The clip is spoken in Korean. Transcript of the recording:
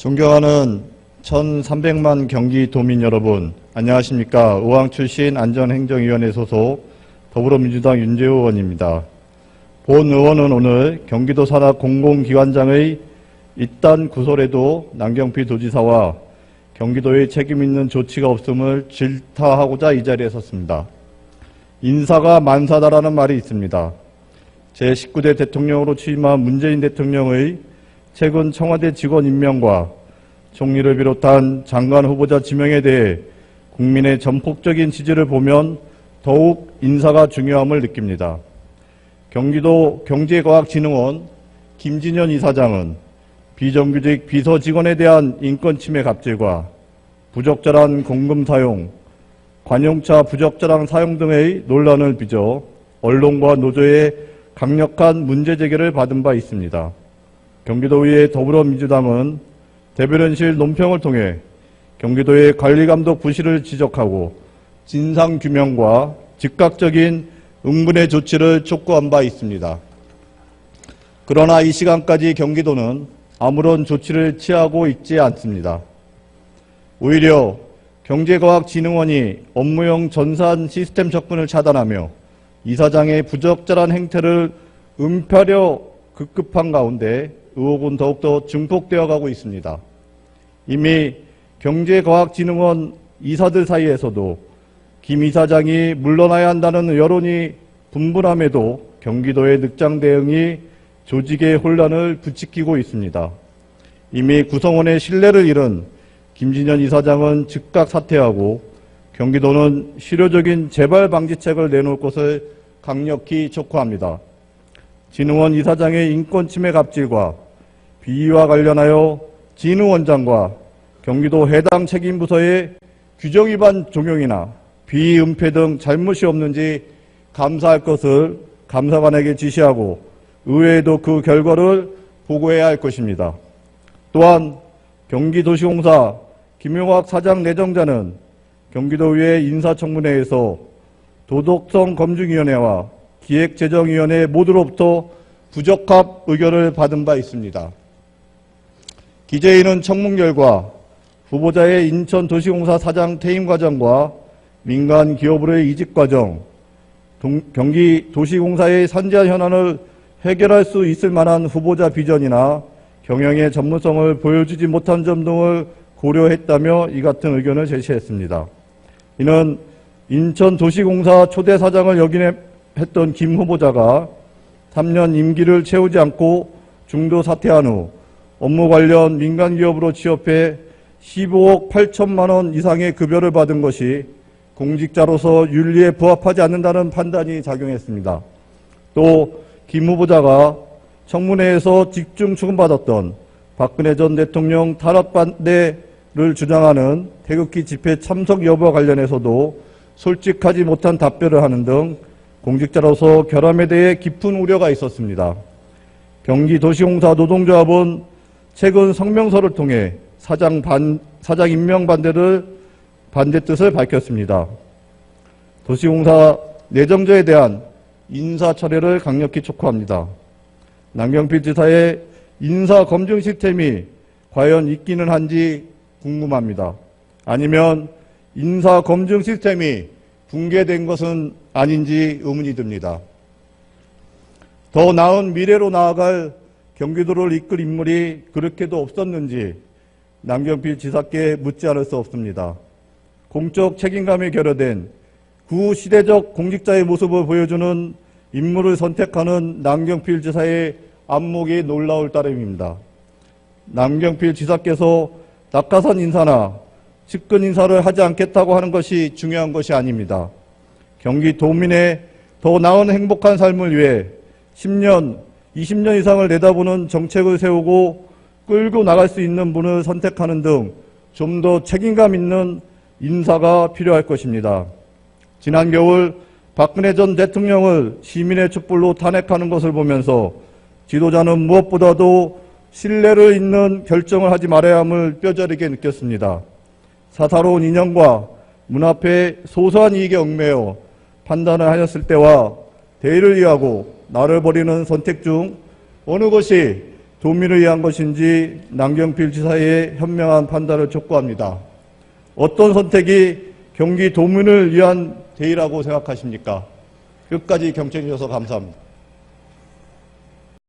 존경하는 1300만 경기도민 여러분, 안녕하십니까. 의왕 출신 안전행정위원회 소속 더불어민주당 윤재호 의원입니다. 본 의원은 오늘 경기도 산하 공공기관장의 이딴 구설에도 남경필 도지사와 경기도의 책임있는 조치가 없음을 질타하고자 이 자리에 섰습니다. 인사가 만사다라는 말이 있습니다. 제19대 대통령으로 취임한 문재인 대통령의 최근 청와대 직원 임명과 총리를 비롯한 장관 후보자 지명에 대해 국민의 전폭적인 지지를 보면 더욱 인사가 중요함을 느낍니다. 경기도 경제과학진흥원 김진현 이사장은 비정규직 비서직원에 대한 인권침해 갑질과 부적절한 공금 사용, 관용차 부적절한 사용 등의 논란을 빚어 언론과 노조의 강력한 문제 제기를 받은 바 있습니다. 경기도의회 더불어민주당은 대변인실 논평을 통해 경기도의 관리감독 부실을 지적하고 진상규명과 즉각적인 응분의 조치를 촉구한 바 있습니다. 그러나 이 시간까지 경기도는 아무런 조치를 취하고 있지 않습니다. 오히려 경제과학진흥원이 업무용 전산 시스템 접근을 차단하며 이사장의 부적절한 행태를 은폐하려 급급한 가운데 의혹은 더욱더 증폭되어 가고 있습니다. 이미 경제과학진흥원 이사들 사이에서도 김 이사장이 물러나야 한다는 여론이 분분함에도 경기도의 늑장 대응이 조직의 혼란을 부추기고 있습니다. 이미 구성원의 신뢰를 잃은 김진현 이사장은 즉각 사퇴하고 경기도는 실효적인 재발 방지책을 내놓을 것을 강력히 촉구합니다. 진흥원 이사장의 인권침해 갑질과 비위와 관련하여 진흥원장과 경기도 해당 책임부서의 규정위반 종용이나 비위은폐 등 잘못이 없는지 감사할 것을 감사관에게 지시하고 의회에도 그 결과를 보고해야 할 것입니다. 또한 경기도시공사 김용학 사장 내정자는 경기도의회 인사청문회에서 도덕성 검증위원회와 기획재정위원회 모두로부터 부적합 의견을 받은 바 있습니다. 기재위는 청문 결과 후보자의 인천도시공사 사장 퇴임 과정과 민간 기업으로의 이직 과정, 경기도시공사의 산재한 현안을 해결할 수 있을 만한 후보자 비전이나 경영의 전문성을 보여주지 못한 점 등을 고려했다며 이 같은 의견을 제시했습니다. 이는 인천도시공사 초대 사장을 역임했던 김 후보자가 3년 임기를 채우지 않고 중도 사퇴한 후 업무 관련 민간기업으로 취업해 15억 8천만 원 이상의 급여를 받은 것이 공직자로서 윤리에 부합하지 않는다는 판단이 작용했습니다. 또 김 후보자가 청문회에서 집중 추궁받았던 박근혜 전 대통령 탄압 반대를 주장하는 태극기 집회 참석 여부와 관련해서도 솔직하지 못한 답변을 하는 등 공직자로서 결함에 대해 깊은 우려가 있었습니다. 경기도시공사 노동조합은 최근 성명서를 통해 사장 임명 반대 뜻을 밝혔습니다. 도시공사 내정자에 대한 인사 처리를 강력히 촉구합니다. 남경필 지사의 인사 검증 시스템이 과연 있기는 한지 궁금합니다. 아니면 인사 검증 시스템이 붕괴된 것은 아닌지 의문이 듭니다. 더 나은 미래로 나아갈 경기도를 이끌 인물이 그렇게도 없었는지 남경필 지사께 묻지 않을 수 없습니다. 공적 책임감에 결여된 구시대적 공직자의 모습을 보여주는 인물을 선택하는 남경필 지사의 안목이 놀라울 따름입니다. 남경필 지사께서 낙하산 인사나 측근 인사를 하지 않겠다고 하는 것이 중요한 것이 아닙니다. 경기도민의 더 나은 행복한 삶을 위해 10년, 20년 이상을 내다보는 정책을 세우고 끌고 나갈 수 있는 분을 선택하는 등 좀 더 책임감 있는 인사가 필요할 것입니다. 지난 겨울 박근혜 전 대통령을 시민의 촛불로 탄핵하는 것을 보면서 지도자는 무엇보다도 신뢰를 잇는 결정을 하지 말아야 함을 뼈저리게 느꼈습니다. 사사로운 인연과 문 앞에 소소한 이익에 얽매여 판단을 하였을 때와 대의를 위하고 나를 버리는 선택 중 어느 것이 도민을 위한 것인지 남경필 지사의 현명한 판단을 촉구합니다. 어떤 선택이 경기 도민을 위한 대의라고 생각하십니까? 끝까지 경청해 주셔서 감사합니다.